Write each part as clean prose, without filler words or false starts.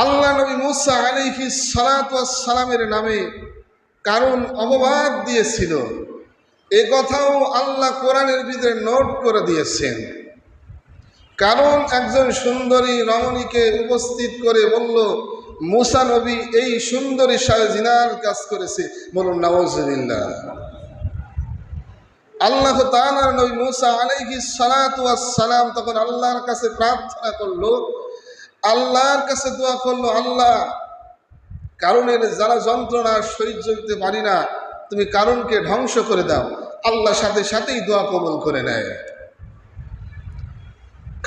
আল্লাহ নবী মুসা আলাইহিস সালাতু ওয়াস সালামের নামে কারণ অপবাদ দিয়েছিল, এ কথাও আল্লাহ কোরআনের ভিতরে নোট করে দিয়েছেন। কারণ একজন সুন্দরী রমণীকে উপস্থিত করে বলল, মুসা নবী এই সুন্দরীর সাথে জিনার কাজ করেছে। বলুন নাউজুবিল্লাহ। আল্লাহ তাআলার নবী মুসা আলাইহিস সালাতু ওয়াস সালাম তখন আল্লাহর কাছে প্রার্থনা করলো, আল্লাহর কাছে দোয়া করলো, আল্লাহ কারণের যারা যন্ত্রণা সহ্য করতে পারি না, তুমি কারণকে ধ্বংস করে দাও। আল্লাহ সাথে সাথেই দোয়া কবুল করে নেয়।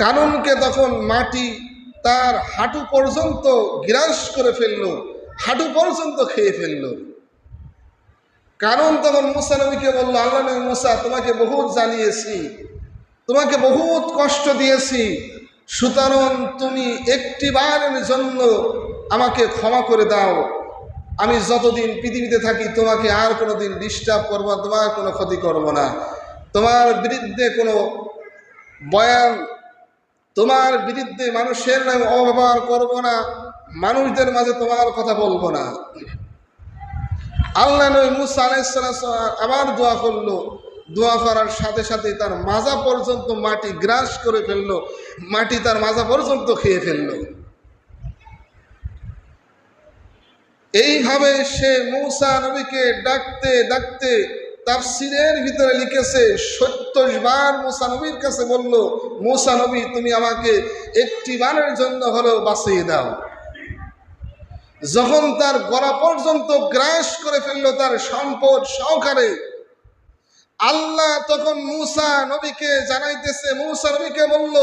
কারণকে তখন মাটি তার হাঁটু পর্যন্ত গ্রাস করে ফেললো, হাঁটু পর্যন্ত খেয়ে ফেললো। কারণ তখন মুসা নবীকে বললো, আল্লাহ নবী মুসা, তোমাকে বহুত জ্বালিয়েছি, তোমাকে বহুত কষ্ট দিয়েছি, সুতরাং তুমি একটিবারের জন্য আমাকে ক্ষমা করে দাও। আমি যতদিন পৃথিবীতে থাকি তোমাকে আর কোনোদিন ডিস্টার্ব করবো না, তোমার কোনো ক্ষতি করব না, তোমার বিরুদ্ধে কোনো বয়ান, তোমার বিরুদ্ধে মানুষের নামে অব্যবহার করব না, মানুষদের মাঝে তোমার কথা বলবো না। আল্লাহ নবী মুসা আলাইহিস সালাম আবার দোয়া করলো, দোয়া করার সাথে সাথে তার মাজা পর্যন্ত মাটি গ্রাস করে ফেললো, মাটি তার মাজা পর্যন্ত খেয়ে ফেললো। এইভাবে সে মুসা নবীকে ডাকতে ডাকতে তাফসীরের ভিতরে লিখেছে 70 বার মুসা নবীর কাছে বলল, মুসা নবী তুমি আমাকে একটি বারের জন্য হলেও বাঁচিয়ে দাও। যখন তার গলা পর্যন্ত গ্রাস করে ফেললো তার সম্পদ সহকারে, আল্লাহ তখন মুসা নবীকে জানাইতেছে, মুসা নবীকে বলল,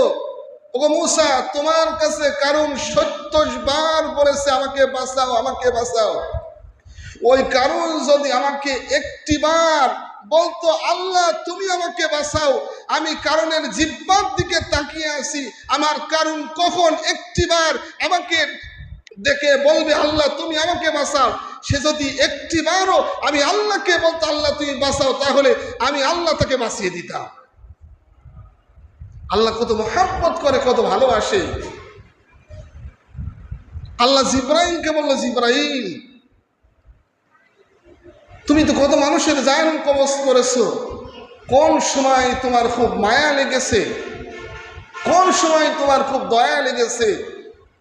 ওগো মুসা, তোমার কাছে কারণ 70 বার বলেছে আমাকে বাঁচাও, আমাকে বাঁচাও। ওই কারণ যদি আমাকে একটিবার বলতো, আল্লাহ তুমি আমাকে বাঁচাও, আমি কারণের জিহ্বার দিকে তাকিয়ে আছি, আমার কারণ কখন একটিবার আমাকে দেখে বলবে আল্লাহ তুমি আমাকে বাঁচাও, সে যদি একটিবারও আমি আল্লাহকে বলতো আল্লাহ তুমি বাঁচাও, তাহলে আমি আল্লাহ তাকে বাঁচিয়ে দিতাম। আল্লাহ কত মহব্বত করে, কত ভালোবাসে। আল্লাহ জিব্রাইলকে বলল, জিব্রাইল তুমি তো কত মানুষের জান কবজ করেছো, কোন সময় তোমার খুব মায়া লেগেছে, কোন সময় তোমার খুব দয়া লেগেছে,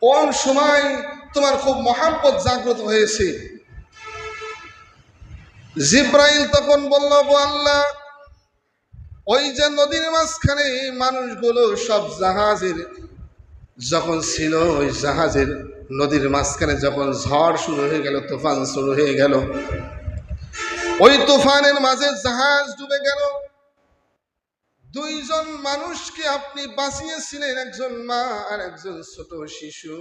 কোন সময় তোমার খুব মহব্বত জাগ্রত হয়েছে। জিব্রাইল তখন বলল, আল্লাহ ওই যে নদীর মাঝখানে মানুষগুলো সব জাহাজের যখন ছিল, ওই জাহাজের নদীর মাঝখানে যখন ঝড় শুরু হয়ে গেল, তুফান শুরু হয়ে গেল, ওই তুফানের মাঝে জাহাজ ডুবে গেল। 2 জন মানুষকে আপনি বাঁচিয়েছিলেন, একজন মা আর একজন ছোট শিশু।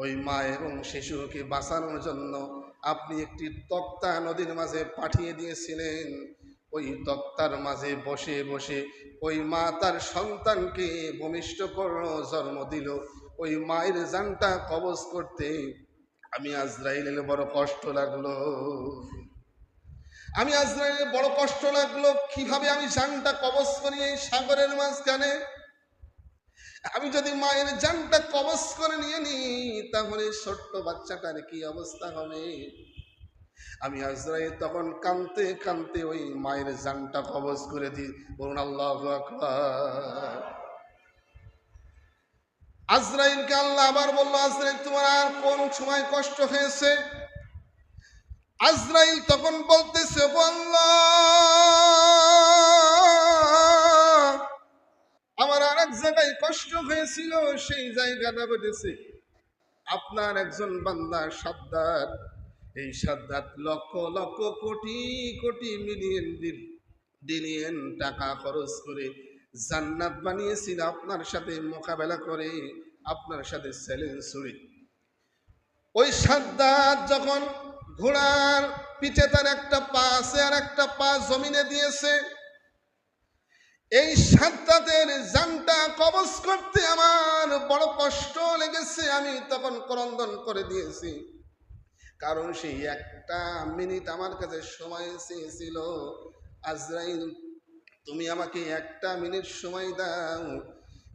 ওই মা এবং শিশুকে বাঁচানোর জন্য আপনি একটি তক্তা নদীর মাঝে পাঠিয়ে দিয়েছিলেন। ওই তক্তার মাঝে বসে বসে ওই মা তার সন্তানকে ভূমিষ্ঠ করল, জন্ম দিল। ওই মায়ের জানটা কবজ করতে আমি আজরাইলের বড় কষ্ট লাগলো, আমি আজরাইলের বড় কষ্ট লাগলো। কিভাবে আমি জানটা কবজ করি এই সাগরের মাঝখানে? আমি যদি মায়ের জানটা কবজ করে নিয়ে নিই, তাহলে ছোট্ট বাচ্চাটার কি অবস্থা হবে? আমি আজরাইল তখন কাঁদতে কাঁদতে ওই মায়ের জানটা কবজ করে দিই। বলুন আল্লাহু আকবার। আজরাইলকে আল্লাহ আবার বলল, আজরাইল তোমার আর কোন সময় কষ্ট হয়েছে? আজরাইল তখন বলতেছে, আল্লাহ আমার আর এক জায়গায় কষ্ট হয়েছিল, সেই জায়গাটা ঘটেছে আপনার একজন বান্দা সাদ্দাত। এই সাদ্দাত লক্ষ লক্ষ কোটি কোটি বিলিয়ন টাকা খরচ করে জান্নাত বানিয়েছিল আপনার সাথে মোকাবেলা করে, আপনার সাথে চ্যালেঞ্জ ছুড়ে। ওই সাদ্দাত যখন ঘোড়ার পিঠে তার একটা পা আছে আর একটা পা জমিনে দিয়েছে, এই সাদ্দাতের জানটা কবজ করতে আমার বড় কষ্ট লেগেছে। আমি তখন ক্রন্দন করে দিয়েছি, কারণ সেই একটা মিনিট আমার কাছে সময় চেয়েছিল। আজরাইল তুমি আমাকে একটা মিনিট সময় দাও,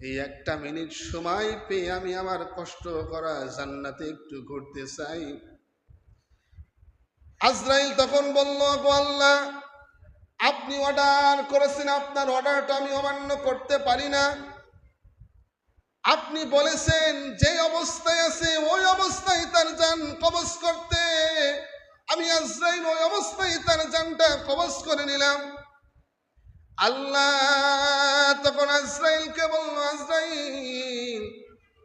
এই একটা মিনিট সময় পেয়ে আমি আমার কষ্ট করা জান্নাতে একটু ঘুরতে চাই। আজরাইল তখন বলল, গো আল্লাহ, আপনি অর্ডার করেছেন, আপনার অর্ডারটা আমি অমান্য করতে পারি না। আপনি বলেছেন যে অবস্থায় আছে ওই অবস্থায় তার জান কবজ করতে, আমি আজরাইল ওই অবস্থায় তার জানটা কবজ করে নিলাম। আল্লাহ তখন আজরাইলকে বলল, আজরাইল,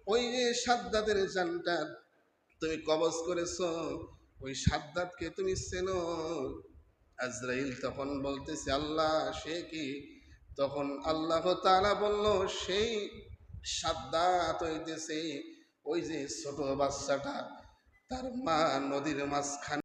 ওই যে সাদ্দাতের জানটা তুমি কবজ করেছো, ওই সাদ্দাতকে তুমি চেনো? আজরাইল তখন বলতেছে, আল্লাহ সে কি? তখন আল্লাহ তাআলা বলল, সেই সাদ্দাত হইতেছে ওই যে ছোট বাচ্চাটা, তার মা নদীর মাঝখানে